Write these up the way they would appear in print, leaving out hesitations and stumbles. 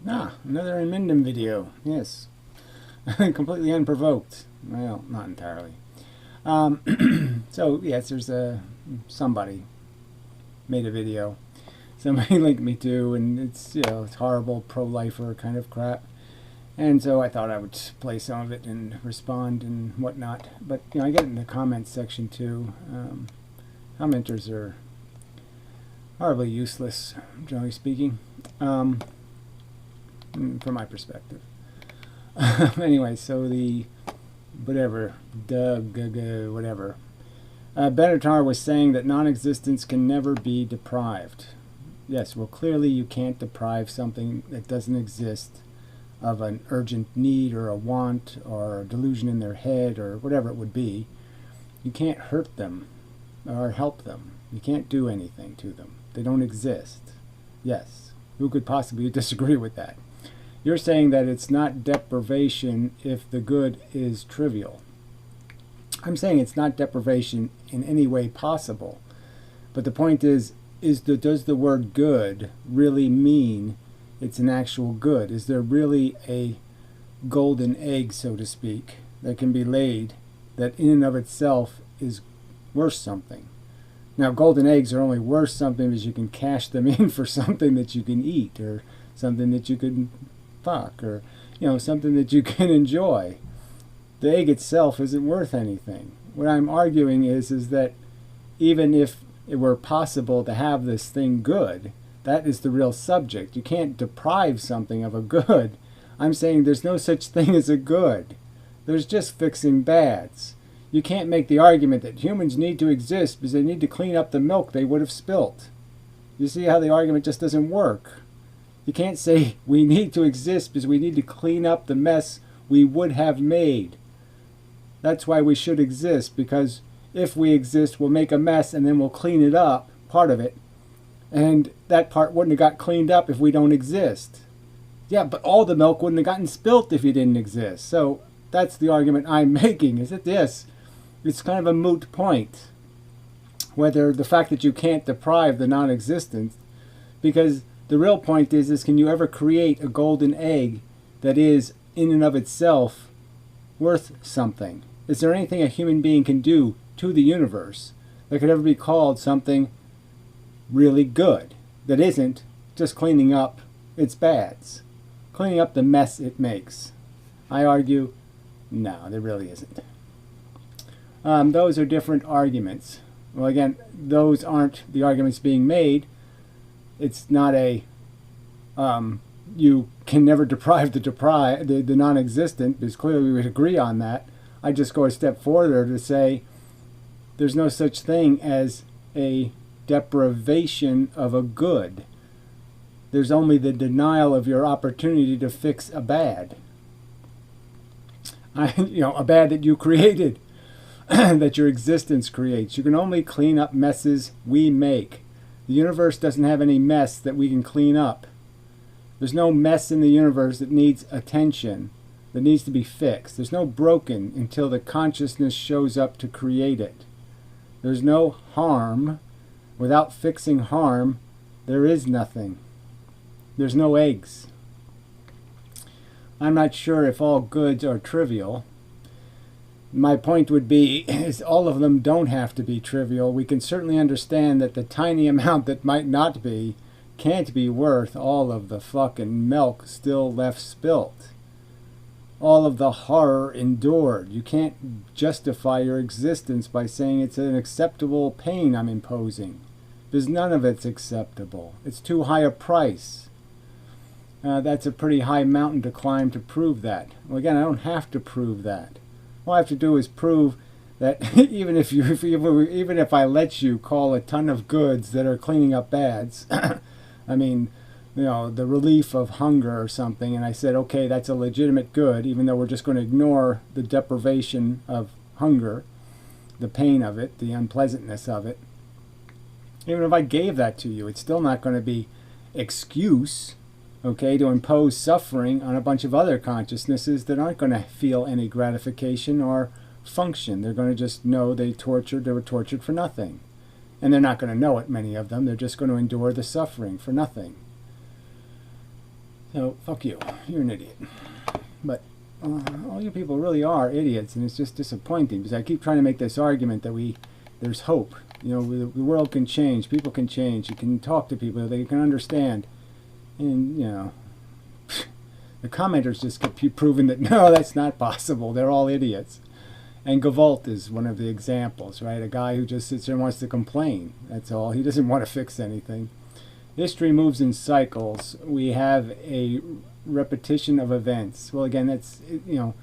Another Minden video. Yes. Completely unprovoked. Well, not entirely. So, yes, there's somebody made a video. Somebody linked me to, and it's, it's horrible pro-lifer kind of crap. And so I thought I would play some of it and respond and whatnot. But, I get it in the comments section too. Commenters are horribly useless, generally speaking, from my perspective. Anyway, so the whatever Benatar was saying that non-existence can never be deprived. Yes, well, clearly you can't deprive something that doesn't exist of an urgent need or a want or a delusion in their head or whatever it would be. You can't hurt them or help them. You can't do anything to them. They don't exist. Yes, who could possibly disagree with that? You're saying that it's not deprivation if the good is trivial. I'm saying it's not deprivation in any way possible. But the point is does the word good really mean it's an actual good? Is there really a golden egg, so to speak, that can be laid that in and of itself is worth something? Now, golden eggs are only worth something because you can cash them in for something that you can eat or something that you can fuck or, something that you can enjoy. The egg itself isn't worth anything. What I'm arguing is that even if it were possible to have this thing good, that is the real subject. You can't deprive something of a good. I'm saying there's no such thing as a good. There's just fixing bads. You can't make the argument that humans need to exist because they need to clean up the milk they would have spilt. You see how the argument just doesn't work? You can't say we need to exist because we need to clean up the mess we would have made. That's why we should exist, because if we exist, we'll make a mess and then we'll clean it up, part of it. And that part wouldn't have got cleaned up if we don't exist. Yeah, but all the milk wouldn't have gotten spilt if you didn't exist. So that's the argument I'm making, is that this. It's kind of a moot point. Whether the fact that you can't deprive the non-existent, because the real point is can you ever create a golden egg that is in and of itself worth something? Is there anything a human being can do to the universe that could ever be called something really good, that isn't just cleaning up its bads, cleaning up the mess it makes? I argue, no, there really isn't. Those are different arguments. Well, again, those aren't the arguments being made. It's not a you can never deprive the non-existent, because clearly we would agree on that. I just go a step further to say there's no such thing as a deprivation of a good. There's only the denial of your opportunity to fix a bad. A bad that you created, that your existence creates. You can only clean up messes we make. The universe doesn't have any mess that we can clean up. There's no mess in the universe that needs attention, that needs to be fixed. There's no broken until the consciousness shows up to create it. There's no harm. Without fixing harm, there is nothing. There's no eggs. I'm not sure if all goods are trivial. My point would be is all of them don't have to be trivial. We can certainly understand that the tiny amount that might not be can't be worth all of the fucking milk still left spilt. All of the horror endured. You can't justify your existence by saying it's an acceptable pain I'm imposing, because none of it's acceptable. It's too high a price. That's a pretty high mountain to climb to prove that. Well, again, I don't have to prove that. All I have to do is prove that even if I let you call a ton of goods that are cleaning up bads, I mean, the relief of hunger or something, and I said, okay, that's a legitimate good, even though we're just going to ignore the deprivation of hunger, the pain of it, the unpleasantness of it. Even if I gave that to you, it's still not going to be excuse, okay, to impose suffering on a bunch of other consciousnesses that aren't going to feel any gratification or function. They're going to just know they were tortured for nothing. And they're not going to know it, many of them. They're just going to endure the suffering for nothing. No, fuck you. You're an idiot. But all you people really are idiots, and it's just disappointing because I keep trying to make this argument that there's hope. You know, the world can change. People can change. You can talk to people. They can understand. And, you know, the commenters just keep proving that, no, that's not possible. They're all idiots. And Gavolt is one of the examples, right? A guy who just sits there and wants to complain. That's all. He doesn't want to fix anything. History moves in cycles. We have a repetition of events. Well, again, that's, you know,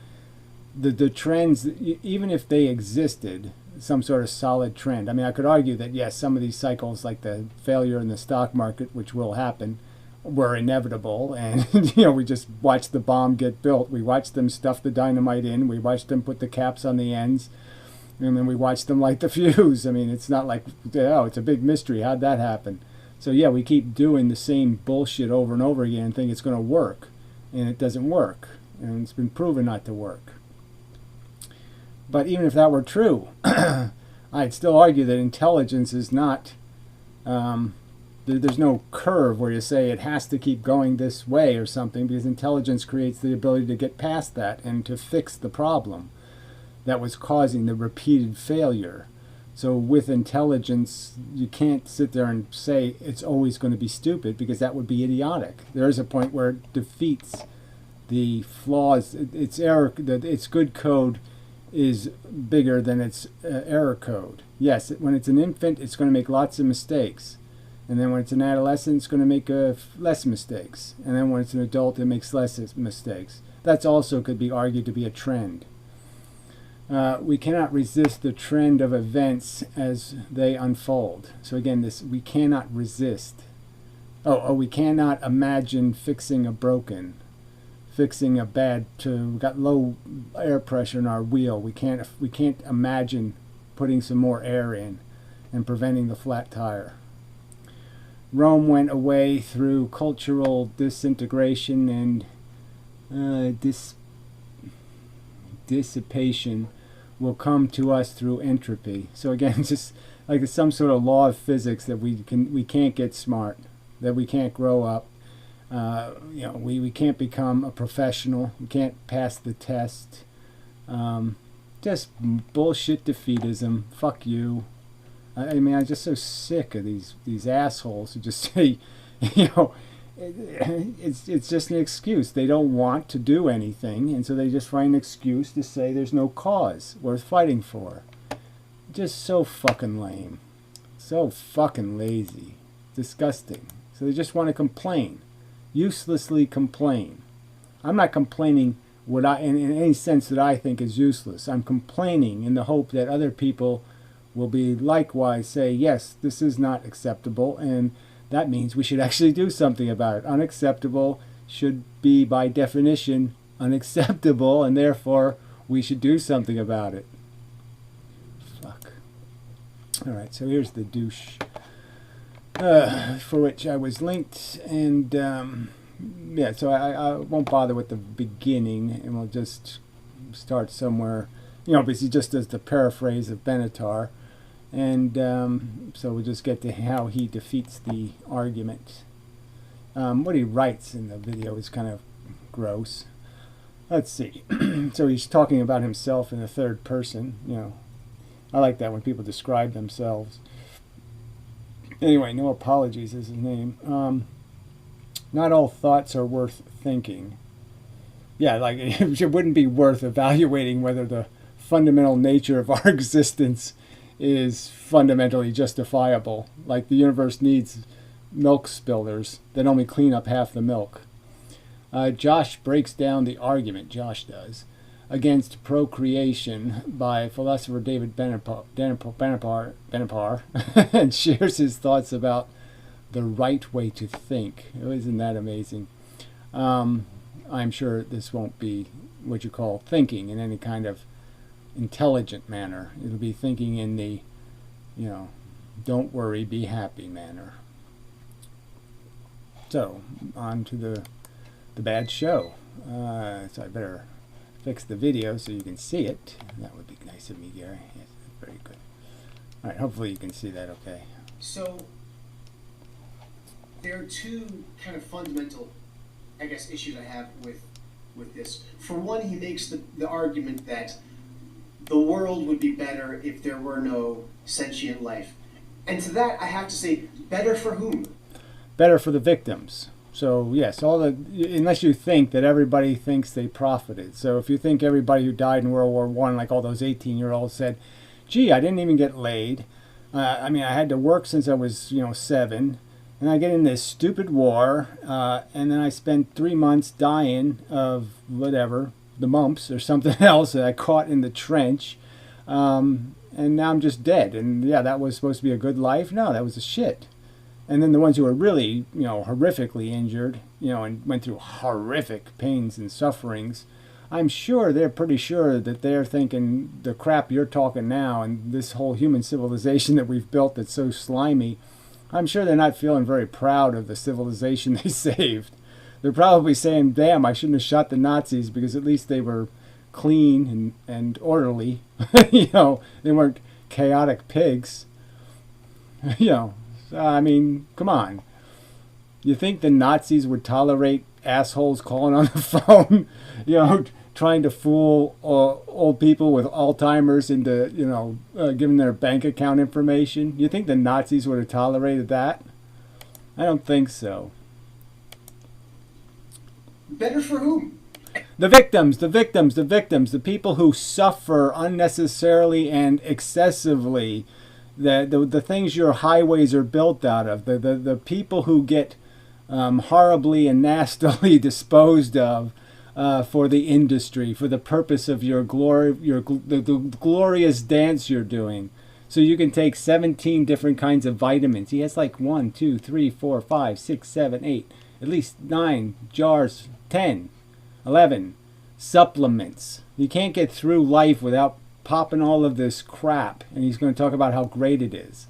the trends, even if they existed, some sort of solid trend. I mean, I could argue that, yes, some of these cycles, like the failure in the stock market, which will happen, were inevitable. And, you know, we just watched the bomb get built. We watched them stuff the dynamite in. We watched them put the caps on the ends. And then we watched them light the fuse. I mean, it's not like, oh, it's a big mystery. How'd that happen? So, yeah, we keep doing the same bullshit over and over again and think it's going to work. And it doesn't work. And it's been proven not to work. But even if that were true, I'd still argue that intelligence is not, there's no curve where you say it has to keep going this way or something, because intelligence creates the ability to get past that and to fix the problem that was causing the repeated failure. So with intelligence, you can't sit there and say it's always going to be stupid, because that would be idiotic. There is a point where it defeats the flaws. Its good code is bigger than its error code. Yes, when it's an infant, it's going to make lots of mistakes. And then when it's an adolescent, it's going to make less mistakes. And then when it's an adult, it makes less mistakes. That's also could be argued to be a trend. We cannot resist the trend of events as they unfold. So again, we cannot resist. We cannot imagine fixing a broken, fixing a we got low air pressure in our wheel. We can't imagine putting some more air in and preventing the flat tire. Rome went away through cultural disintegration and dissipation will come to us through entropy. So again, just like some sort of law of physics that we can't get smart, that we can't grow up. You know, we can't become a professional. We can't pass the test. Just bullshit defeatism. Fuck you. I mean, I'm just so sick of these assholes who just say, you know, it's just an excuse. They don't want to do anything, and so they just find an excuse to say there's no cause worth fighting for. Just so fucking lame. So fucking lazy. Disgusting. So they just want to complain. Uselessly complain. I'm not complaining in any sense that I think is useless. I'm complaining in the hope that other people will be likewise say, yes, this is not acceptable, and that means we should actually do something about it. Unacceptable should be, by definition, unacceptable, and therefore we should do something about it. Fuck. Alright, so here's the douche for which I was linked, and yeah, so I won't bother with the beginning, and we'll just start somewhere, you know, because he just does the paraphrase of Benatar. And so we'll just get to how he defeats the argument. What he writes in the video is kind of gross. Let's see. So he's talking about himself in the third person. You know, I like that when people describe themselves. Anyway, no apologies is his name. Not all thoughts are worth thinking. Yeah, like it wouldn't be worth evaluating whether the fundamental nature of our existence is fundamentally justifiable. Like the universe needs milk spillers that only clean up half the milk. Josh breaks down the argument, Josh does, against procreation by philosopher David Benatar and shares his thoughts about the right way to think. Isn't that amazing? I'm sure this won't be what you call thinking in any kind of intelligent manner. It'll be thinking in the, you know, don't worry, be happy manner. So, on to the bad show. So I better fix the video so you can see it. That would be nice of me, Gary. Yes, very good. Alright, hopefully you can see that okay. So, there are two kind of fundamental I guess, issues I have with this. For one, he makes the argument that the world would be better if there were no sentient life. And to that, I have to say, better for whom? Better for the victims. So yes, unless you think that everybody thinks they profited. So if you think everybody who died in World War I, like all those 18-year-olds said, "Gee, I didn't even get laid. I mean, I had to work since I was 7, and I get in this stupid war, and then I spent 3 months dying of whatever, the mumps or something else that I caught in the trench, and now I'm just dead. And yeah, that was supposed to be a good life. No, that was a shit." And then the ones who were really, horrifically injured, and went through horrific pains and sufferings, I'm sure they're pretty sure that they're thinking the crap you're talking now and this whole human civilization that we've built that's so slimy, I'm sure they're not feeling very proud of the civilization they saved. They're probably saying, damn, I shouldn't have shot the Nazis because at least they were clean and orderly. They weren't chaotic pigs. I mean, come on. You think the Nazis would tolerate assholes calling on the phone, trying to fool old people with Alzheimer's into, giving their bank account information? You think the Nazis would have tolerated that? I don't think so. Better for whom? The victims, the people who suffer unnecessarily and excessively. The things your highways are built out of, the people who get horribly and nastily disposed of for the industry, for the purpose of your glory, the glorious dance you're doing. So you can take 17 different kinds of vitamins. He has like 1, 2, 3, 4, 5, 6, 7, 8, at least 9 jars, 10, 11 supplements. You can't get through life without popping all of this crap, and he's going to talk about how great it is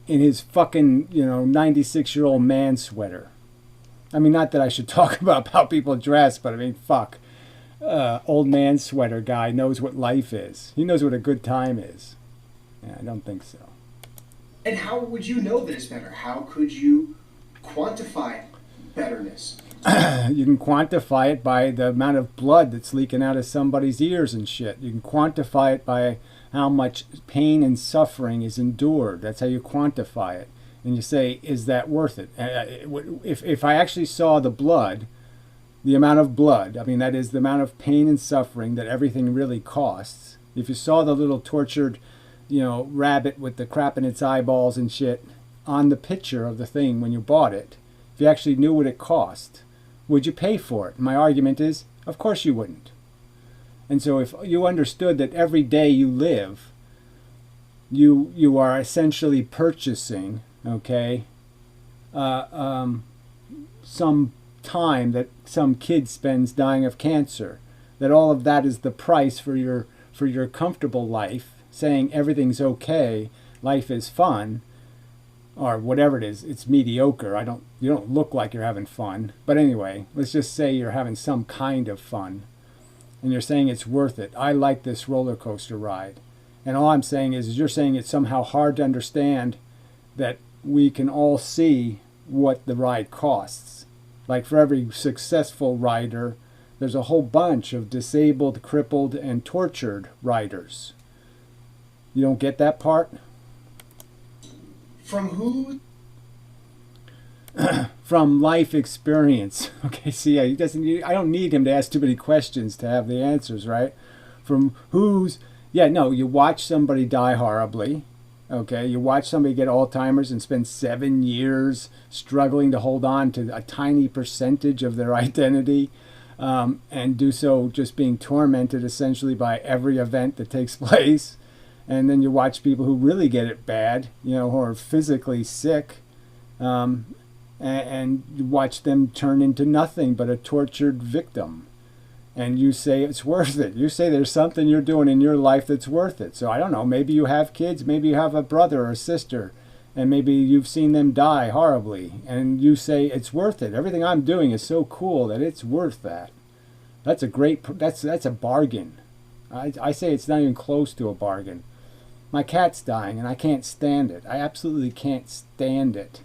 in his fucking 96-year-old man sweater. I mean, not that I should talk about how people dress, but I mean, fuck, old man sweater guy knows what life is. He knows what a good time is. Yeah, I don't think so. And how would you know that it's better? How could you quantify betterness? You can quantify it by the amount of blood that's leaking out of somebody's ears and shit. You can quantify it by how much pain and suffering is endured. That's how you quantify it. And you say, is that worth it? If I actually saw the blood, the amount of blood, I mean, that is the amount of pain and suffering that everything really costs. If you saw the little tortured, rabbit with the crap in its eyeballs and shit on the picture of the thing when you bought it, if you actually knew what it cost, would you pay for it? My argument is, of course you wouldn't. And so if you understood that every day you live, you are essentially purchasing, some time that some kid spends dying of cancer, that all of that is the price for your comfortable life, saying everything's okay, life is fun, or whatever it is, it's mediocre. You don't look like you're having fun. But anyway, let's just say you're having some kind of fun. And you're saying it's worth it. I like this roller coaster ride. And all I'm saying is you're saying it's somehow hard to understand that we can all see what the ride costs. Like for every successful rider, there's a whole bunch of disabled, crippled, and tortured riders. You don't get that part? From who? From life experience. Okay, see, I don't need him to ask too many questions to have the answers, right? From whose? Yeah, no, you watch somebody die horribly. Okay, you watch somebody get Alzheimer's and spend 7 years struggling to hold on to a tiny percentage of their identity, and do so just being tormented essentially by every event that takes place. And then you watch people who really get it bad, who are physically sick, and you watch them turn into nothing but a tortured victim. And you say it's worth it. You say there's something you're doing in your life that's worth it. So I don't know, maybe you have kids, maybe you have a brother or a sister, and maybe you've seen them die horribly, and you say it's worth it. Everything I'm doing is so cool that it's worth that. That's a bargain. I say it's not even close to a bargain. My cat's dying and I can't stand it. I absolutely can't stand it.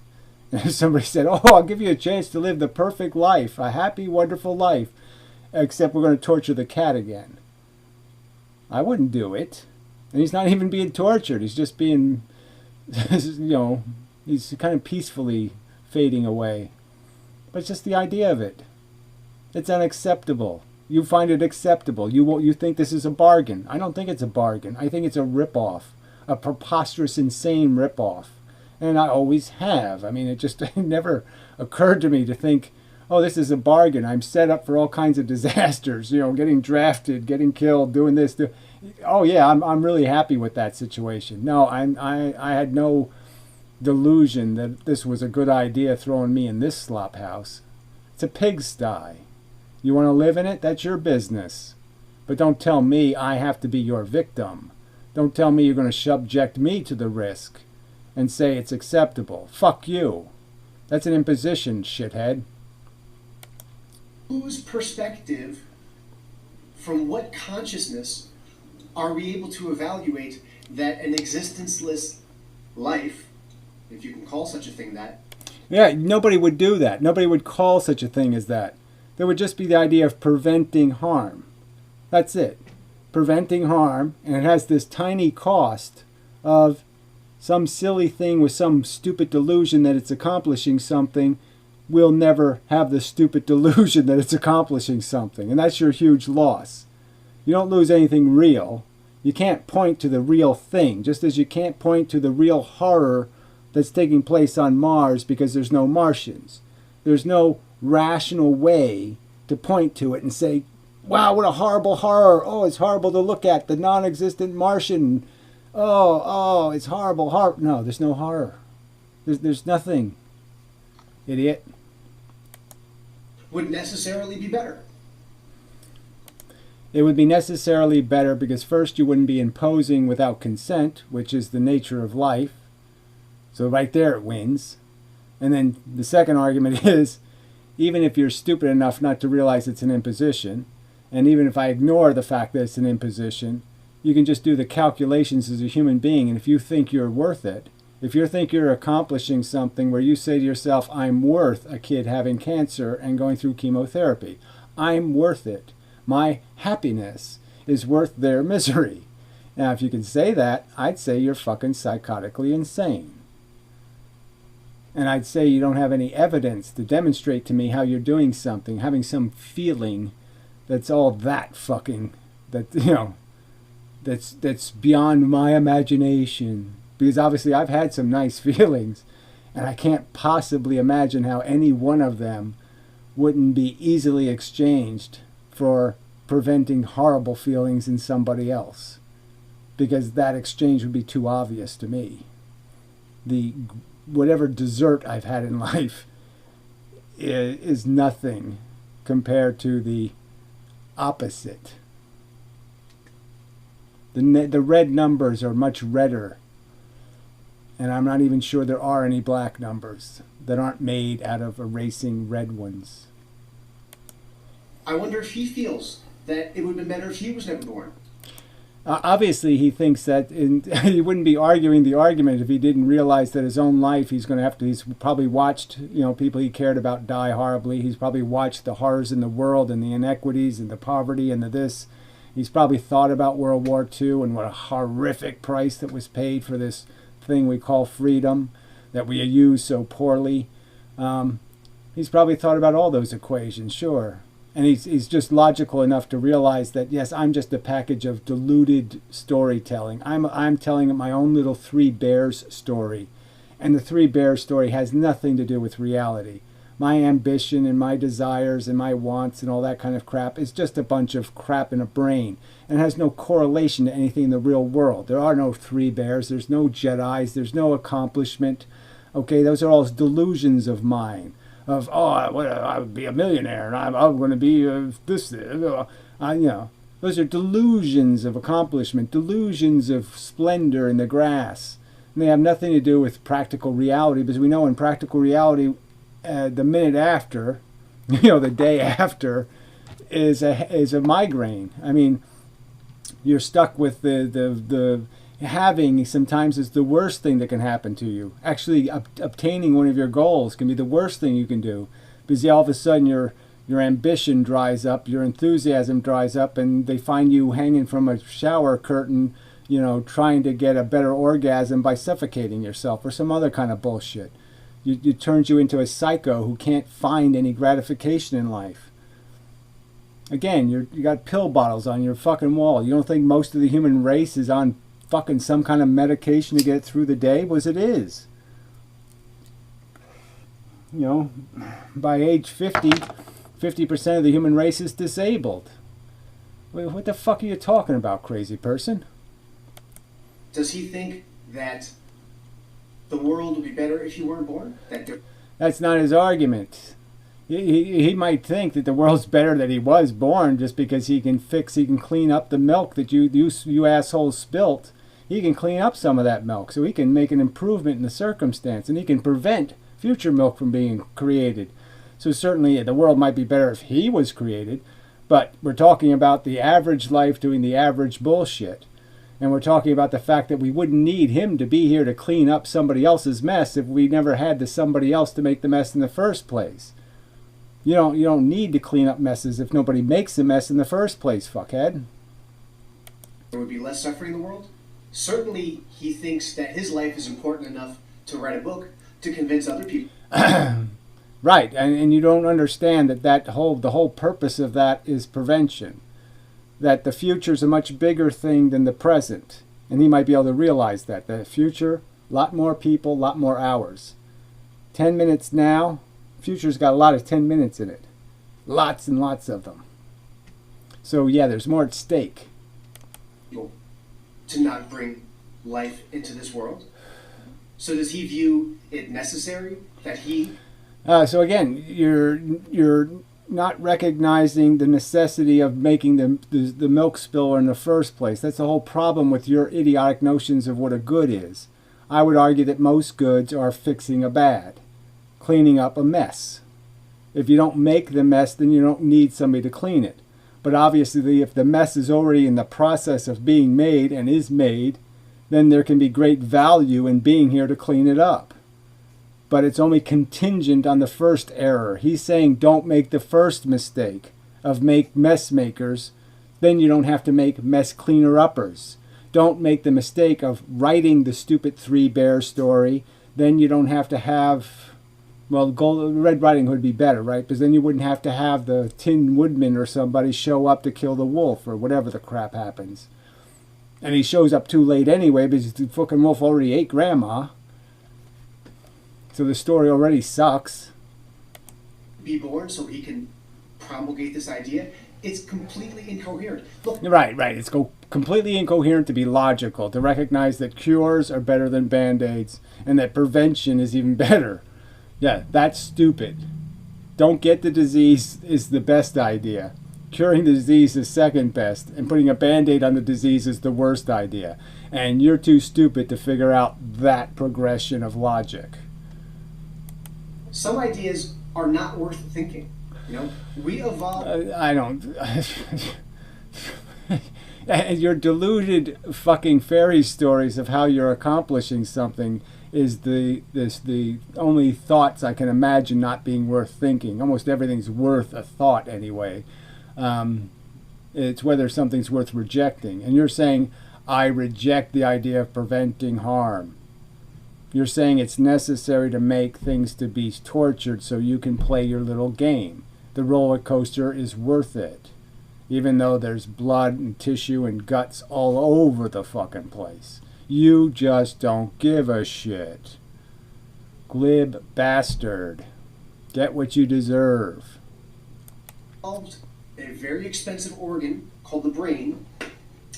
And if somebody said, oh, I'll give you a chance to live the perfect life, a happy, wonderful life, except we're going to torture the cat again, I wouldn't do it. And he's not even being tortured. He's just being, he's kind of peacefully fading away. But it's just the idea of it. It's unacceptable. You find it acceptable. You think this is a bargain. I don't think it's a bargain. I think it's a ripoff, a preposterous, insane ripoff. And I always have. I mean, it just never occurred to me to think, oh, this is a bargain. I'm set up for all kinds of disasters, getting drafted, getting killed, doing this. Oh, yeah, I'm really happy with that situation. No, I had no delusion that this was a good idea throwing me in this slop house. It's a pigsty. You want to live in it? That's your business. But don't tell me I have to be your victim. Don't tell me you're going to subject me to the risk and say it's acceptable. Fuck you. That's an imposition, shithead. Whose perspective, from what consciousness, are we able to evaluate that an existenceless life, if you can call such a thing that? Yeah, nobody would do that. Nobody would call such a thing as that. There would just be the idea of preventing harm. That's it. Preventing harm, and it has this tiny cost of some silly thing with some stupid delusion that it's accomplishing something. Will never have the stupid delusion that it's accomplishing something. And that's your huge loss. You don't lose anything real. You can't point to the real thing, just as you can't point to the real horror that's taking place on Mars because there's no Martians. There's no rational way to point to it and say, wow, what a horrible horror. Oh, it's horrible to look at. The non-existent Martian. Oh, it's horrible. No, there's no horror. There's nothing. Idiot. Would necessarily be better. It would be necessarily better because first you wouldn't be imposing without consent, which is the nature of life. So right there it wins. And then the second argument is, even if you're stupid enough not to realize it's an imposition, and even if I ignore the fact that it's an imposition, you can just do the calculations as a human being, and if you think you're worth it, if you think you're accomplishing something where you say to yourself, I'm worth a kid having cancer and going through chemotherapy. I'm worth it. My happiness is worth their misery. Now, if you can say that, I'd say you're fucking psychotically insane. And I'd say you don't have any evidence to demonstrate to me how you're doing something, having some feeling that's all that fucking, that's beyond my imagination. Because obviously I've had some nice feelings, and I can't possibly imagine how any one of them wouldn't be easily exchanged for preventing horrible feelings in somebody else. Because that exchange would be too obvious to me. Whatever dessert I've had in life is nothing compared to the opposite. The red numbers are much redder. And I'm not even sure there are any black numbers that aren't made out of erasing red ones. I wonder if he feels that it would have been better if he was never born. Obviously, he thinks that he wouldn't be arguing the argument if he didn't realize that his own life, he's probably watched, people he cared about die horribly. He's probably watched the horrors in the world and the inequities and the poverty and the this. He's probably thought about World War II and what a horrific price that was paid for this thing we call freedom that we use so poorly. He's probably thought about all those equations, sure. And he's just logical enough to realize that, yes, I'm just a package of diluted storytelling. I'm telling my own little Three Bears story. And the Three Bears story has nothing to do with reality. My ambition and my desires and my wants and all that kind of crap is just a bunch of crap in a brain. And has no correlation to anything in the real world. There are no Three Bears. There's no Jedis. There's no accomplishment. Okay, those are all delusions of mine. Of, I would be a millionaire, and I'm going to be this. Those are delusions of accomplishment, delusions of splendor in the grass. And they have nothing to do with practical reality, because we know in practical reality, the minute after, the day after, is a migraine. I mean, you're stuck with the having sometimes is the worst thing that can happen to you. Actually, obtaining one of your goals can be the worst thing you can do, because all of a sudden your ambition dries up, your enthusiasm dries up, and they find you hanging from a shower curtain, trying to get a better orgasm by suffocating yourself or some other kind of bullshit. It turns you into a psycho who can't find any gratification in life. Again, you got pill bottles on your fucking wall. You don't think most of the human race is on fucking some kind of medication to get through the day? Well, it is. By age 50, 50% of the human race is disabled. Wait, what the fuck are you talking about, crazy person? Does he think that the world would be better if you weren't born? That's not his argument. He might think that the world's better that he was born just because he can clean up the milk that you assholes spilt. He can clean up some of that milk, so he can make an improvement in the circumstance, and he can prevent future milk from being created. So certainly the world might be better if he was created, but we're talking about the average life doing the average bullshit. And we're talking about the fact that we wouldn't need him to be here to clean up somebody else's mess if we never had the somebody else to make the mess in the first place. You don't need to clean up messes if nobody makes the mess in the first place, fuckhead. There would be less suffering in the world? Certainly he thinks that his life is important enough to write a book to convince other people. Right, and you don't understand that the whole purpose of that is prevention. That the future is a much bigger thing than the present. And he might be able to realize that. The future, a lot more people, a lot more hours. 10 minutes now, future's got a lot of 10 minutes in it. Lots and lots of them. So yeah, there's more at stake. To not bring life into this world? So does he view it necessary that he... So again, you're not recognizing the necessity of making the milk spill in the first place. That's the whole problem with your idiotic notions of what a good is. I would argue that most goods are fixing a bad, cleaning up a mess. If you don't make the mess, then you don't need somebody to clean it. But obviously, if the mess is already in the process of being made and is made, then there can be great value in being here to clean it up. But it's only contingent on the first error. He's saying don't make the first mistake of make mess makers, then you don't have to make mess cleaner-uppers. Don't make the mistake of writing the stupid Three Bears story, then you don't have to have, well, Red Riding Hood would be better, right? Because then you wouldn't have to have the Tin Woodman or somebody show up to kill the wolf or whatever the crap happens. And he shows up too late anyway because the fucking wolf already ate Grandma. So the story already sucks. Be born so he can promulgate this idea. It's completely incoherent. Look, Right. It's completely incoherent to be logical, to recognize that cures are better than Band-Aids, and that prevention is even better. Yeah, that's stupid. Don't get the disease is the best idea. Curing the disease is second best, and putting a Band-Aid on the disease is the worst idea. And you're too stupid to figure out that progression of logic. some ideas are not worth thinking. We evolve. I don't. And your deluded fucking fairy stories of how you're accomplishing something is the only thoughts I can imagine not being worth thinking. Almost everything's worth a thought anyway. It's whether something's worth rejecting. And you're saying, I reject the idea of preventing harm. You're saying it's necessary to make things to be tortured so you can play your little game. The roller coaster is worth it. Even though there's blood and tissue and guts all over the fucking place. You just don't give a shit. Glib bastard. Get what you deserve. A very expensive organ called the brain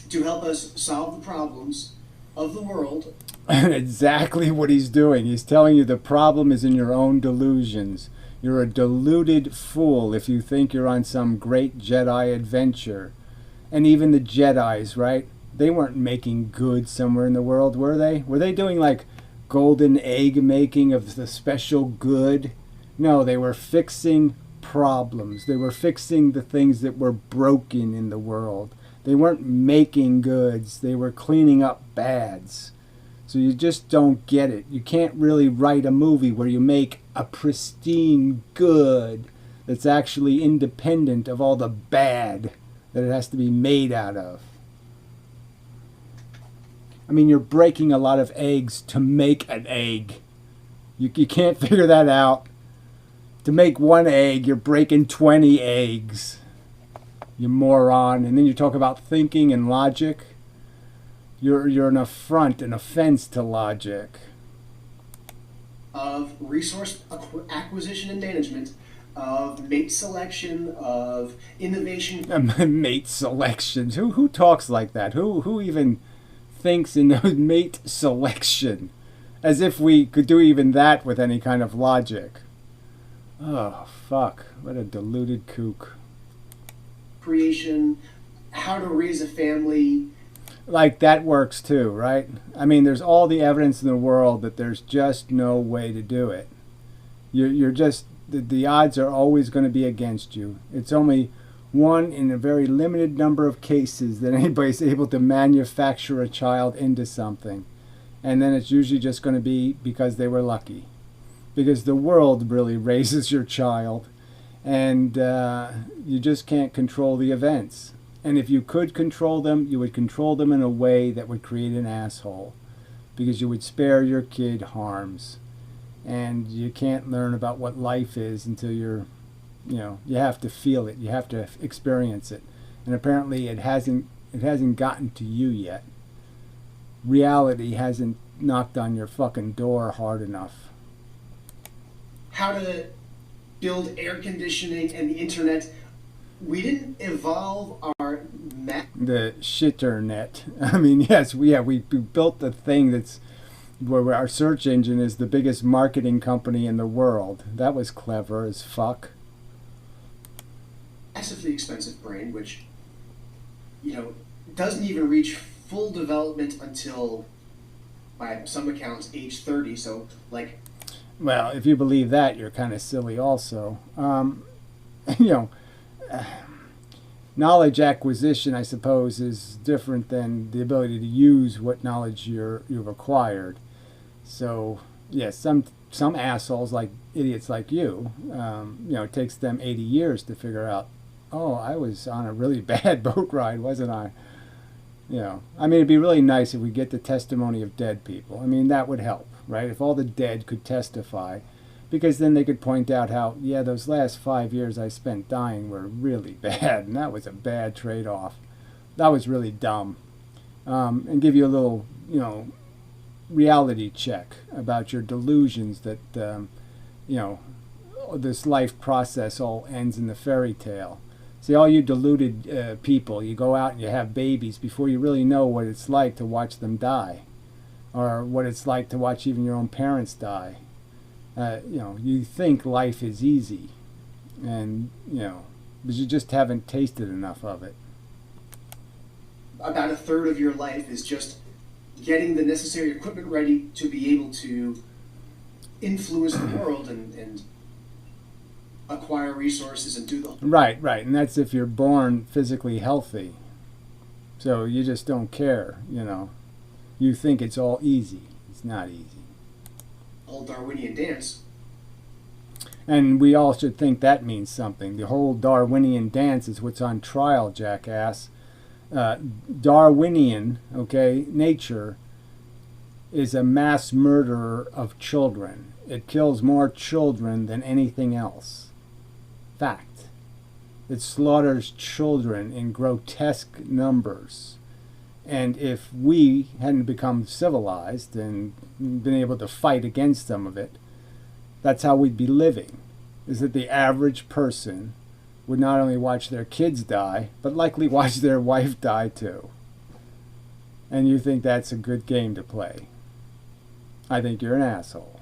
to help us solve the problems of the world. Exactly what he's doing. He's telling you the problem is in your own delusions. You're a deluded fool if you think you're on some great Jedi adventure. And even the Jedis, right? They weren't making good somewhere in the world, were they? Were they doing like golden egg making of the special good? No, they were fixing problems. They were fixing the things that were broken in the world. They weren't making goods. They were cleaning up bads. So you just don't get it. You can't really write a movie where you make a pristine good that's actually independent of all the bad that it has to be made out of. I mean, you're breaking a lot of eggs to make an egg. You can't figure that out. To make one egg, you're breaking 20 eggs. You moron. And then you talk about thinking and logic. You're an affront, an offense to logic. Of resource acquisition and management, of mate selection, of innovation. Mate selections. Who talks like that? Who even thinks in mate selection? As if we could do even that with any kind of logic. Oh, fuck. What a deluded kook. Creation, how to raise a family. Like, that works too, right? I mean, there's all the evidence in the world that there's just no way to do it. You're just, the odds are always going to be against you. It's only one in a very limited number of cases that anybody's able to manufacture a child into something. And then it's usually just going to be because they were lucky. Because the world really raises your child. And you just can't control the events. And if you could control them, you would control them in a way that would create an asshole. Because you would spare your kid harms. And you can't learn about what life is until you have to feel it. You have to experience it. And apparently it hasn't gotten to you yet. Reality hasn't knocked on your fucking door hard enough. How to build air conditioning and the internet. We didn't evolve our the shitternet. I mean, yes, we built the thing that's where our search engine is the biggest marketing company in the world. That was clever as fuck. Massively expensive brain, which doesn't even reach full development until, by some accounts, age 30. So, like, well, if you believe that, you're kind of silly also. Knowledge acquisition, I suppose, is different than the ability to use what knowledge you've acquired. So, yes, some assholes, like idiots like you, it takes them 80 years to figure out, oh, I was on a really bad boat ride, wasn't I? I mean, it'd be really nice if we get the testimony of dead people. I mean, that would help, right? If all the dead could testify, because then they could point out how, yeah, those last 5 years I spent dying were really bad, and that was a bad trade-off. That was really dumb. And give you a little, reality check about your delusions that, this life process all ends in the fairy tale. See, all you deluded people, you go out and you have babies before you really know what it's like to watch them die, or what it's like to watch even your own parents die. You think life is easy, and, but you just haven't tasted enough of it. About a third of your life is just getting the necessary equipment ready to be able to influence the world and acquire resources and do the... Right, and that's if you're born physically healthy. So you just don't care, You think it's all easy. It's not easy. Whole Darwinian dance. And we all should think that means something. The whole Darwinian dance is what's on trial, jackass. Darwinian, nature is a mass murderer of children. It kills more children than anything else. Fact. It slaughters children in grotesque numbers. And if we hadn't become civilized and been able to fight against some of it, that's how we'd be living. Is that the average person would not only watch their kids die, but likely watch their wife die too. And you think that's a good game to play. I think you're an asshole.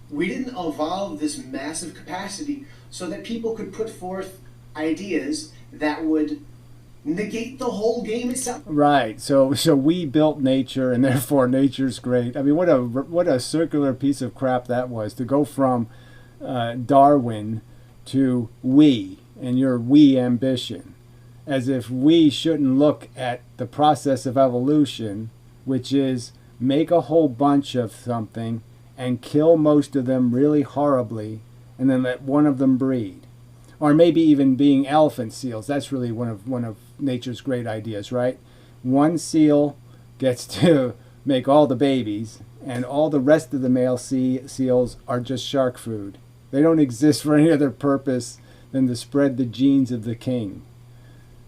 We didn't evolve this massive capacity so that people could put forth ideas that would negate the whole game itself. Right. So we built nature, and therefore nature's great. I mean, what a circular piece of crap that was, to go from Darwin to we and your we ambition. as if we shouldn't look at the process of evolution, which is make a whole bunch of something and kill most of them really horribly and then let one of them breed. Or maybe even being elephant seals. That's really one of nature's great ideas, right? One seal gets to make all the babies, and all the rest of the male seals are just shark food. They don't exist for any other purpose than to spread the genes of the king.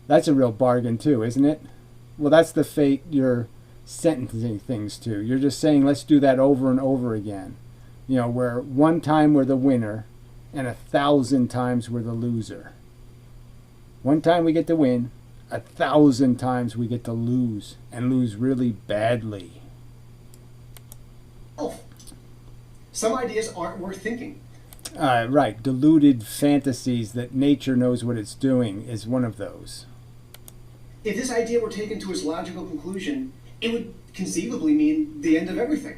That's a real bargain too, isn't it? Well, that's the fate you're sentencing things to. You're just saying, let's do that over and over again. You know, where one time we're the winner and 1,000 times we're the loser. One time we get to win, 1,000 times we get to lose, and lose really badly. Oh, some ideas aren't worth thinking. Right, deluded fantasies that nature knows what it's doing is one of those. If this idea were taken to its logical conclusion, it would conceivably mean the end of everything.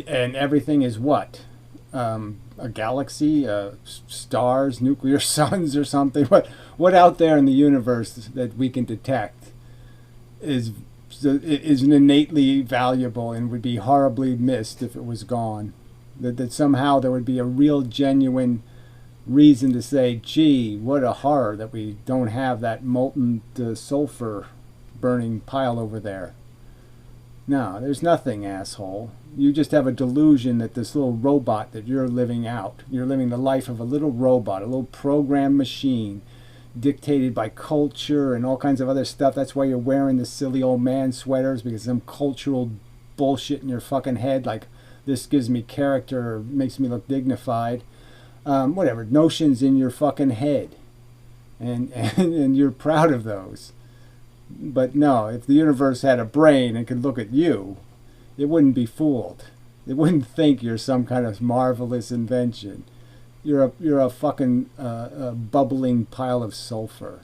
And everything is what? A galaxy, stars, nuclear suns, or something? What out there in the universe that we can detect is innately valuable and would be horribly missed if it was gone? That somehow there would be a real genuine reason to say, gee, what a horror that we don't have that molten sulfur burning pile over there. No, there's nothing, asshole. You just have a delusion that this little robot that you're living out, you're living the life of a little robot, a little programmed machine, dictated by culture and all kinds of other stuff. That's why you're wearing the silly old man sweaters, because some cultural bullshit in your fucking head, like this gives me character or makes me look dignified. Whatever, notions in your fucking head. And you're proud of those. But no, if the universe had a brain and could look at you, it wouldn't be fooled. It wouldn't think you're some kind of marvelous invention. You're a fucking bubbling pile of sulfur.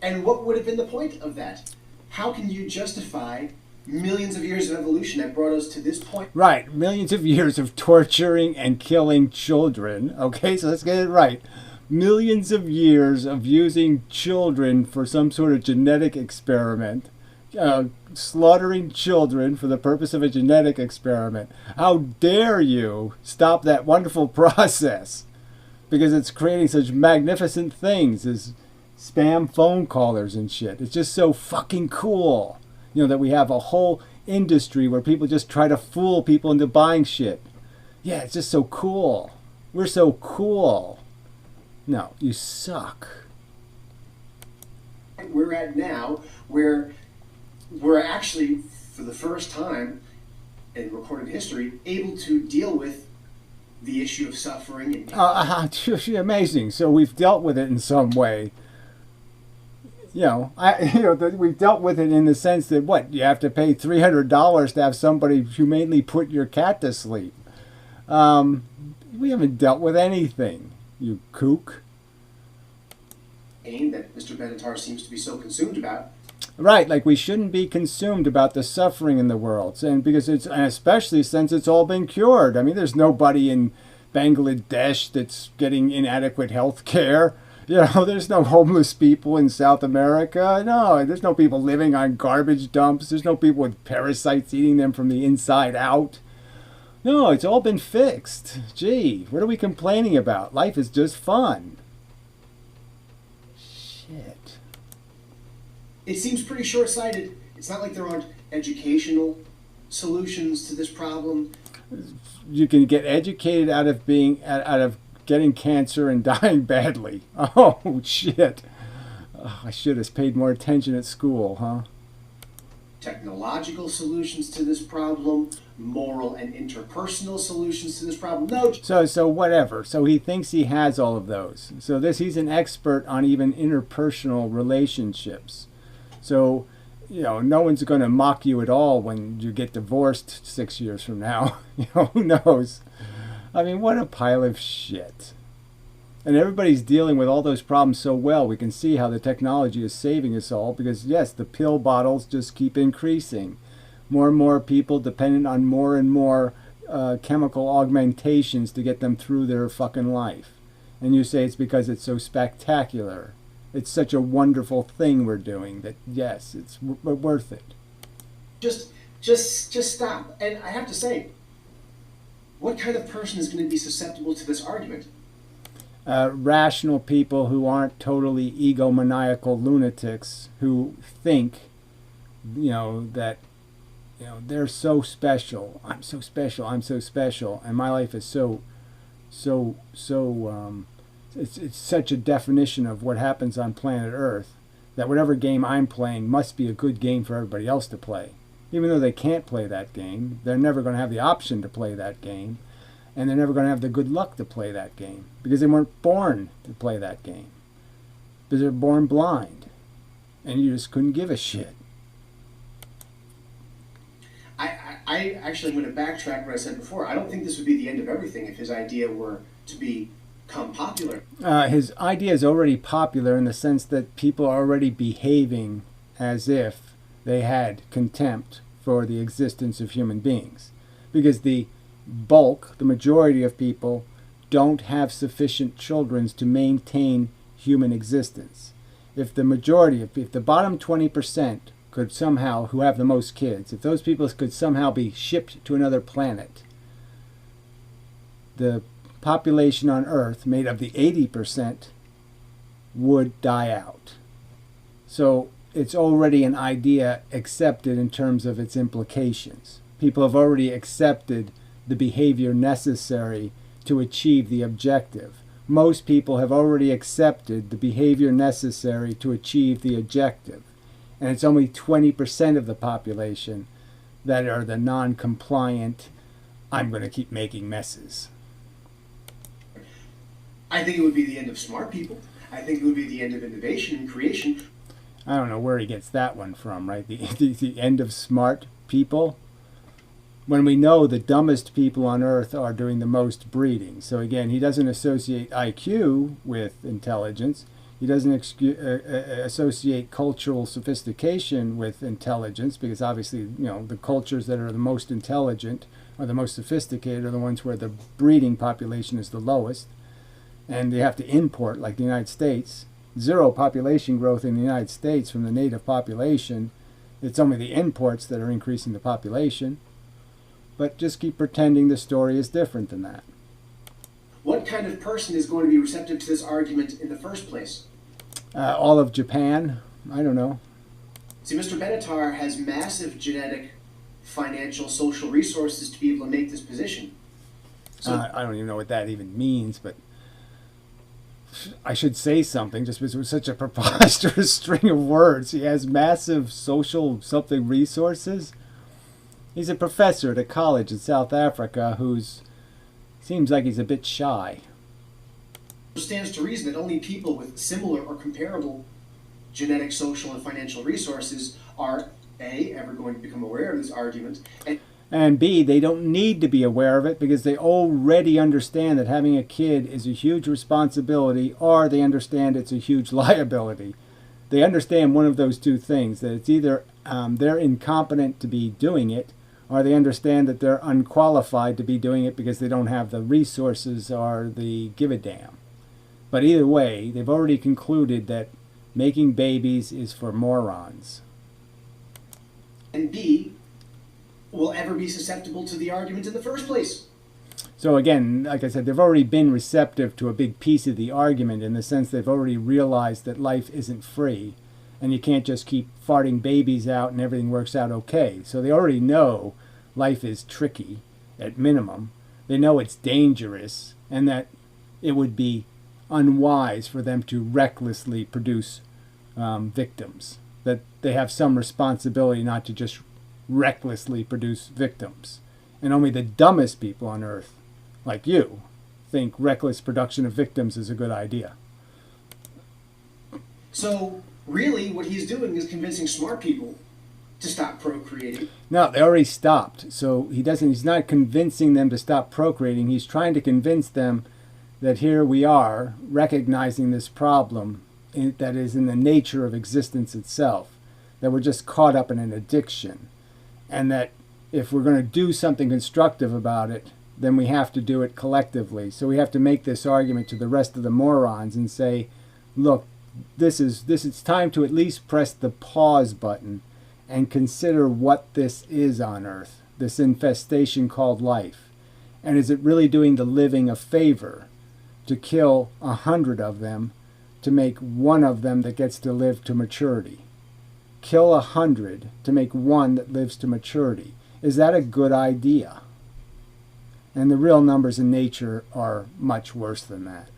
And what would have been the point of that? How can you justify millions of years of evolution that brought us to this point? Right, millions of years of torturing and killing children. Okay, so let's get it right. Millions of years of using children for some sort of genetic experiment, slaughtering children for the purpose of a genetic experiment. How dare you stop that wonderful process, because it's creating such magnificent things as spam phone callers and shit. It's just so fucking cool, you know, that we have a whole industry where people just try to fool people into buying shit. Yeah, it's just so cool. We're so cool. No, you suck. We're at now where we're actually, for the first time in recorded history, able to deal with the issue of suffering. And amazing. So we've dealt with it in some way. We've dealt with it in the sense that what, you have to pay $300 to have somebody humanely put your cat to sleep. We haven't dealt with anything. You kook. That Mr. Benatar seems to be so consumed about. Right, like we shouldn't be consumed about the suffering in the world, and especially since it's all been cured. I mean, there's nobody in Bangladesh that's getting inadequate health care. You know, there's no homeless people in South America. No, there's no people living on garbage dumps. There's no people with parasites eating them from the inside out. No, it's all been fixed. Gee, what are we complaining about? Life is just fun. Shit. It seems pretty short-sighted. It's not like there aren't educational solutions to this problem. You can get educated out of getting cancer and dying badly. Oh, shit. Oh, I should have paid more attention at school, huh? Technological solutions to this problem, moral and interpersonal solutions to this problem. No. So whatever. So he thinks he has all of those. So he's an expert on even interpersonal relationships. So, you know, no one's going to mock you at all when you get divorced 6 years from now. You know, who knows? I mean, what a pile of shit. And everybody's dealing with all those problems so well. We can see how the technology is saving us all because, yes, the pill bottles just keep increasing. More and more people dependent on more and more chemical augmentations to get them through their fucking life. And you say it's because it's so spectacular. it's such a wonderful thing we're doing that yes, it's worth it. Just stop. And I have to say, what kind of person is going to be susceptible to this argument? Rational people who aren't totally egomaniacal lunatics who think, that, they're so special. I'm so special. I'm so special, and my life is so. It's such a definition of what happens on planet Earth that whatever game I'm playing must be a good game for everybody else to play. Even though they can't play that game, they're never going to have the option to play that game, and they're never going to have the good luck to play that game because they weren't born to play that game. Because they're born blind, and you just couldn't give a shit. I actually am going to backtrack what I said before. I don't think this would be the end of everything if his idea were to become popular. His idea is already popular in the sense that people are already behaving as if they had contempt for the existence of human beings. Because the majority of people don't have sufficient children to maintain human existence. If the bottom 20% could somehow, who have the most kids, if those people could somehow be shipped to another planet, the population on Earth, made of the 80%, would die out. So it's already an idea accepted in terms of its implications. People have already accepted the behavior necessary to achieve the objective. Most people have already accepted the behavior necessary to achieve the objective. And it's only 20% of the population that are the non-compliant, I'm going to keep making messes. I think it would be the end of smart people. I think it would be the end of innovation and creation. I don't know where he gets that one from, right? The end of smart people? When we know the dumbest people on Earth are doing the most breeding. So again, he doesn't associate IQ with intelligence. He doesn't associate cultural sophistication with intelligence, because obviously, the cultures that are the most intelligent or the most sophisticated are the ones where the breeding population is the lowest. And they have to import, like the United States. Zero population growth in the United States from the native population. It's only the imports that are increasing the population. But just keep pretending the story is different than that. What kind of person is going to be receptive to this argument in the first place? All of Japan? I don't know. See, Mr. Benatar has massive genetic, financial, social resources to be able to make this position. So, I don't even know what that even means, but I should say something just because it was such a preposterous string of words. He has massive social something resources. He's a professor at a college in South Africa who's seems like he's a bit shy. It stands to reason that only people with similar or comparable genetic, social, and financial resources are A, ever going to become aware of this argument, and B, they don't need to be aware of it because they already understand that having a kid is a huge responsibility, or they understand it's a huge liability. They understand one of those two things, that it's either they're incompetent to be doing it, or they understand that they're unqualified to be doing it because they don't have the resources or the give a damn. But either way, they've already concluded that making babies is for morons. And B, will ever be susceptible to the argument in the first place. So again, like I said, they've already been receptive to a big piece of the argument in the sense they've already realized that life isn't free. And you can't just keep farting babies out and everything works out okay. So they already know life is tricky, at minimum. They know it's dangerous, and that it would be unwise for them to recklessly produce victims. That they have some responsibility not to just recklessly produce victims. And only the dumbest people on Earth, like you, think reckless production of victims is a good idea. So really, what he's doing is convincing smart people to stop procreating. No, they already stopped. So he's not convincing them to stop procreating. He's trying to convince them that here we are, recognizing this problem that is in the nature of existence itself, that we're just caught up in an addiction, and that if we're going to do something constructive about it, then we have to do it collectively. So we have to make this argument to the rest of the morons and say, look, it's time to at least press the pause button and consider what this is on Earth, this infestation called life. And is it really doing the living a favor to kill 100 of them to make one of them that gets to live to maturity? Kill 100 to make one that lives to maturity. Is that a good idea? And the real numbers in nature are much worse than that.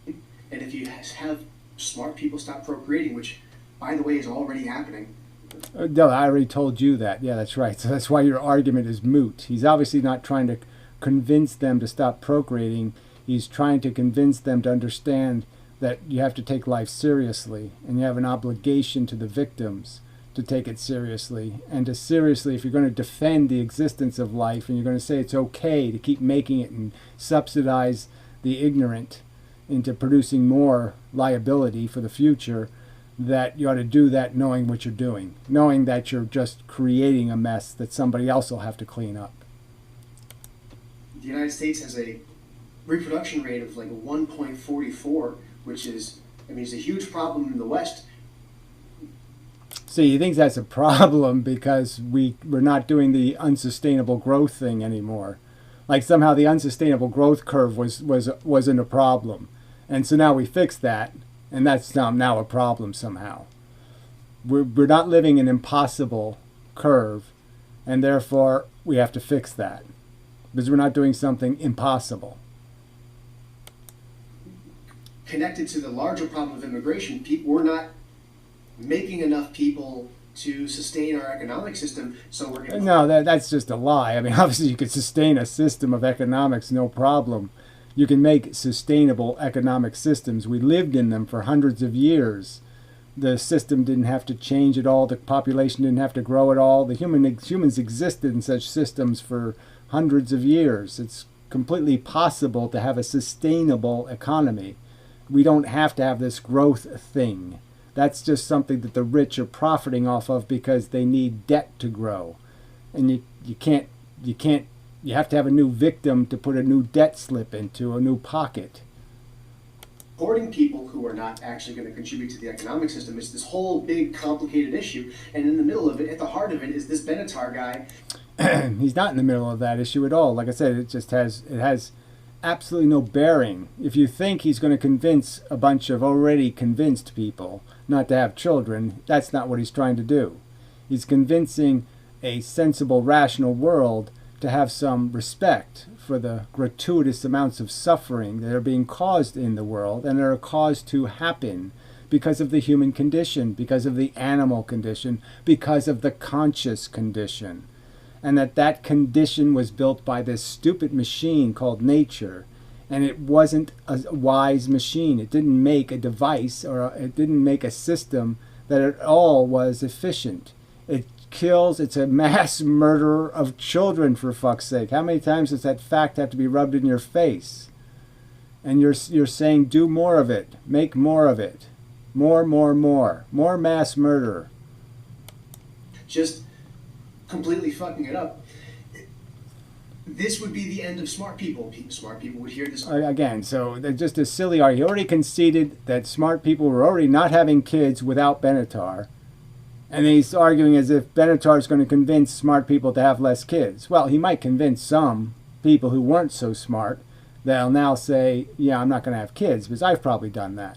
And if you have smart people stop procreating, which, by the way, is already happening. No, I already told you that. Yeah, that's right. So that's why your argument is moot. He's obviously not trying to convince them to stop procreating. He's trying to convince them to understand that you have to take life seriously, and you have an obligation to the victims to take it seriously, and to seriously, if you're going to defend the existence of life and you're going to say it's okay to keep making it and subsidize the ignorant into producing more liability for the future, that you ought to do that knowing what you're doing, knowing that you're just creating a mess that somebody else will have to clean up. The United States has a reproduction rate of like 1.44, which is, I mean, it's a huge problem in the West. See, he thinks that's a problem because we're not doing the unsustainable growth thing anymore. Like somehow the unsustainable growth curve wasn't a problem. And so now we fixed that, and that's now a problem somehow. We're not living an impossible curve, and therefore we have to fix that. Because we're not doing something impossible. Connected to the larger problem of immigration, we're not making enough people to sustain our economic system, so we're going to... No, that's just a lie. I mean, obviously you could sustain a system of economics, no problem. You can make sustainable economic systems. We lived in them for hundreds of years. The system didn't have to change at all. The population didn't have to grow at all. The humans existed in such systems for hundreds of years. It's completely possible to have a sustainable economy. We don't have to have this growth thing. That's just something that the rich are profiting off of because they need debt to grow. And you have to have a new victim to put a new debt slip into, a new pocket. Supporting people who are not actually going to contribute to the economic system is this whole big complicated issue. And in the middle of it, at the heart of it, is this Benatar guy. He's not in the middle of that issue at all. Like I said, it has absolutely no bearing. If you think he's going to convince a bunch of already convinced people not to have children, that's not what he's trying to do. He's convincing a sensible, rational world to have some respect for the gratuitous amounts of suffering that are being caused in the world and that are caused to happen because of the human condition, because of the animal condition, because of the conscious condition. And that condition was built by this stupid machine called nature. And it wasn't a wise machine. It didn't make a device, or it didn't make a system that at all was efficient. It kills, it's a mass murderer of children, for fuck's sake. How many times does that fact have to be rubbed in your face? And you're saying do more of it, make more of it. More mass murder. Just completely fucking it up. This would be the end of smart people. Smart people would hear this. Again, so they're just a silly argument. He already conceded that smart people were already not having kids without Benatar. And he's arguing as if Benatar is going to convince smart people to have less kids. Well, he might convince some people who weren't so smart. They'll now say, yeah, I'm not going to have kids, because I've probably done that.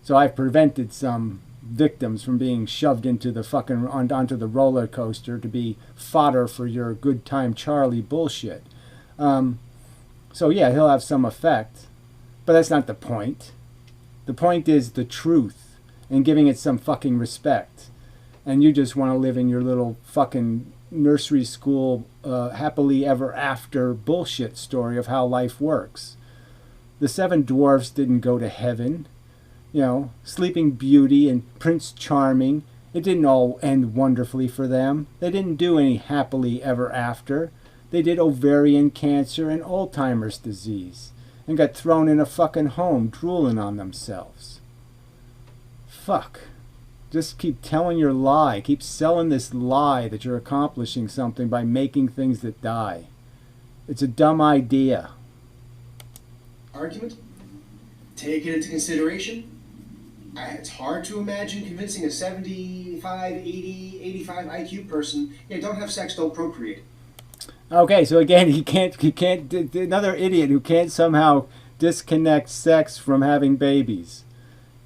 So I've prevented some victims from being shoved into the onto the roller coaster to be fodder for your good time Charlie bullshit. So yeah, he'll have some effect, but that's not the point. The point is the truth and giving it some fucking respect. And you just want to live in your little fucking nursery school happily ever after bullshit story of how life works. The 7 dwarfs didn't go to heaven. You know, Sleeping Beauty and Prince Charming, it didn't all end wonderfully for them. They didn't do any happily ever after. They did ovarian cancer and Alzheimer's disease and got thrown in a fucking home drooling on themselves. Fuck. Just keep telling your lie. Keep selling this lie that you're accomplishing something by making things that die. It's a dumb idea. Argument? Take it into consideration. It's hard to imagine convincing a 75, 80, 85 IQ person, yeah, don't have sex, don't procreate. Okay, so again, another idiot who can't somehow disconnect sex from having babies.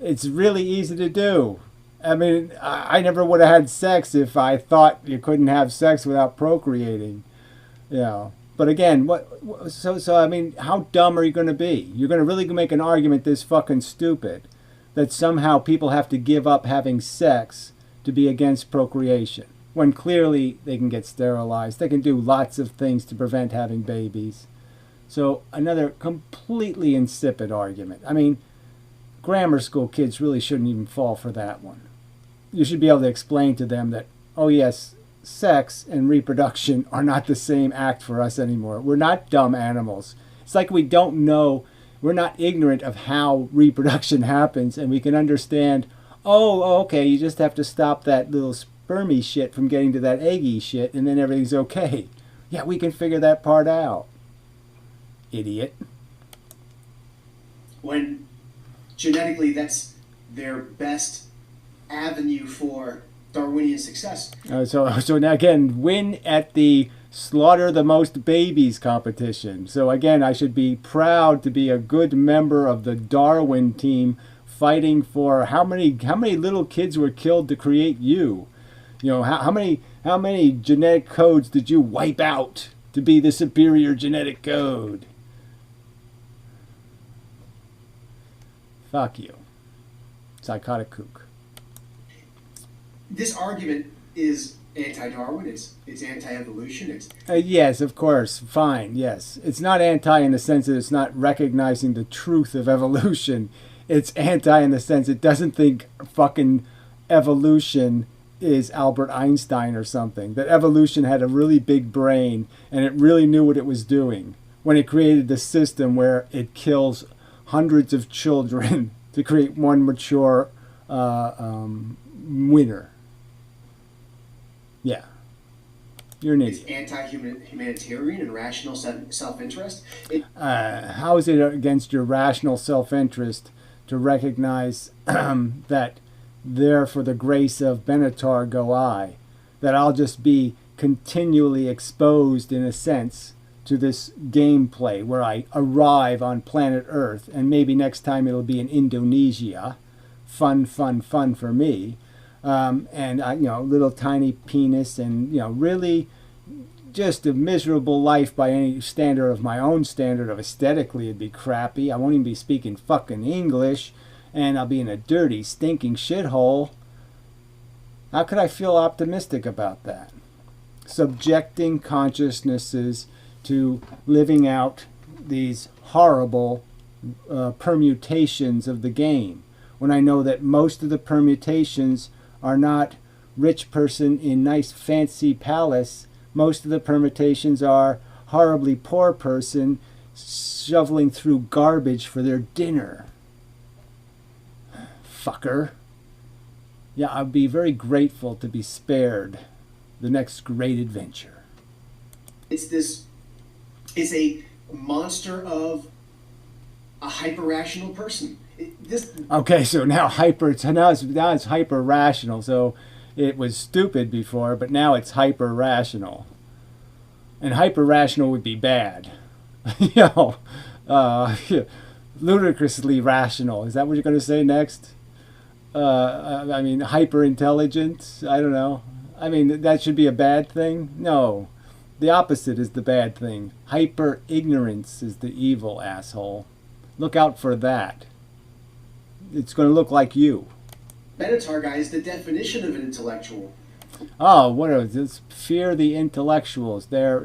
It's really easy to do. I mean, I never would have had sex if I thought you couldn't have sex without procreating. You know. But again, so I mean, how dumb are you going to be? You're going to really make an argument this fucking stupid that somehow people have to give up having sex to be against procreation, when clearly they can get sterilized. They can do lots of things to prevent having babies. So another completely insipid argument. I mean, grammar school kids really shouldn't even fall for that one. You should be able to explain to them that, oh yes, sex and reproduction are not the same act for us anymore. We're not dumb animals. It's like we don't know, we're not ignorant of how reproduction happens, and we can understand, oh, okay, you just have to stop that little spermy shit from getting to that eggy shit, and then everything's okay. Yeah, we can figure that part out. Idiot. When genetically that's their best avenue for Darwinian success. So now again, win at the slaughter the most babies competition. So again, I should be proud to be a good member of the Darwin team, fighting for how many little kids were killed to create you. You know, how many genetic codes did you wipe out to be the superior genetic code? Fuck you, psychotic kook. This argument is anti-Darwin. It's anti-evolution. It's Yes, of course, fine, yes. It's not anti in the sense that it's not recognizing the truth of evolution. It's anti in the sense it doesn't think fucking evolution is Albert Einstein or something. That evolution had a really big brain and it really knew what it was doing when it created the system where it kills hundreds of children to create one mature winner. Yeah. You're an idiot. it's anti-humanitarian and rational self-interest. How is it against your rational self-interest to recognize that there for the grace of Benatar go I, that I'll just be continually exposed in a sense to this gameplay where I arrive on planet Earth, and maybe next time it'll be in Indonesia. Fun for me. And I, little tiny penis, and really just a miserable life by any standard of my own standard of aesthetically. It'd be crappy. I won't even be speaking fucking English, and I'll be in a dirty, stinking shithole. How could I feel optimistic about that? Subjecting consciousnesses to living out these horrible permutations of the game, when I know that most of the permutations are not rich person in nice fancy palace. Most of the permutations are horribly poor person shoveling through garbage for their dinner. Fucker. Yeah, I'd be very grateful to be spared the next great adventure. It's a monster of a hyper-rational person. Okay, so now it's hyper rational. So it was stupid before, but now it's hyper rational. And hyper rational would be bad. Ludicrously rational. Is that what you're going to say next? I mean, hyper intelligent. I don't know. I mean, that should be a bad thing. No, the opposite is the bad thing. Hyper ignorance is the evil, asshole. Look out for that. It's going to look like you. Benatar guy is the definition of an intellectual. Oh, what is this? Fear the intellectuals. They're,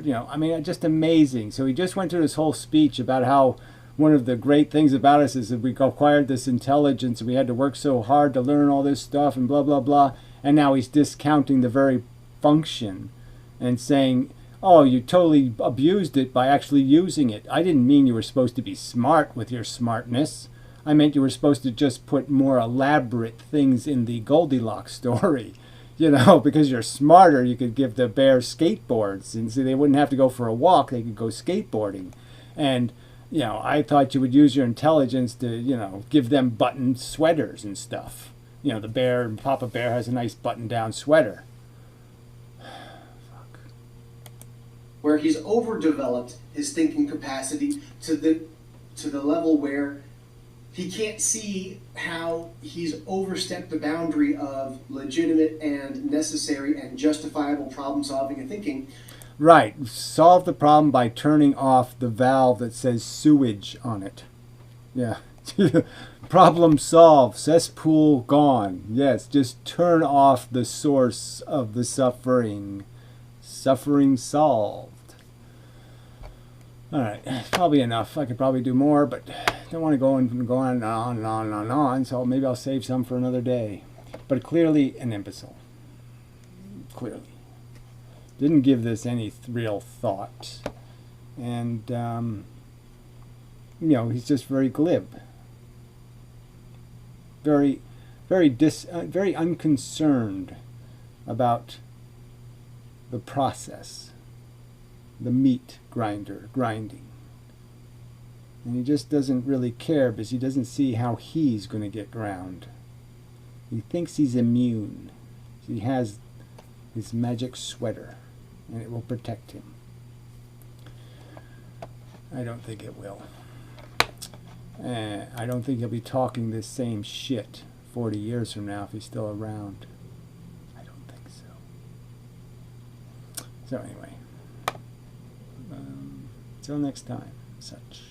just amazing. So he just went through this whole speech about how one of the great things about us is that we acquired this intelligence and we had to work so hard to learn all this stuff and blah, blah, blah. And now he's discounting the very function and saying, oh, you totally abused it by actually using it. I didn't mean you were supposed to be smart with your smartness. I meant you were supposed to just put more elaborate things in the Goldilocks story. Because you're smarter, you could give the bear skateboards. And so they wouldn't have to go for a walk, they could go skateboarding. And You know, I thought you would use your intelligence to, you know, give them buttoned sweaters and stuff. You know, the bear, Papa Bear has a nice button-down sweater. Fuck. Where he's overdeveloped his thinking capacity to the level where he can't see how he's overstepped the boundary of legitimate and necessary and justifiable problem solving and thinking. Right. Solve the problem by turning off the valve that says sewage on it. Yeah. Problem solved. Cesspool gone. Yes, just turn off the source of the suffering. Suffering solved. Alright, probably enough. I could probably do more, but I don't want to go on and on and on and on, so maybe I'll save some for another day. But clearly an imbecile. Clearly. Didn't give this any real thought. And, you know, he's just very glib. Very unconcerned about the process, the meat grinding. And he just doesn't really care because he doesn't see how he's going to get ground. He thinks he's immune. He has his magic sweater, and it will protect him. I don't think it will. I don't think he'll be talking this same shit 40 years from now if he's still around. I don't think so. So anyway, till next time, such,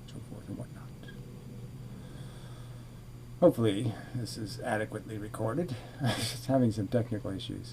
so forth and whatnot. Hopefully this is adequately recorded. Just having some technical issues.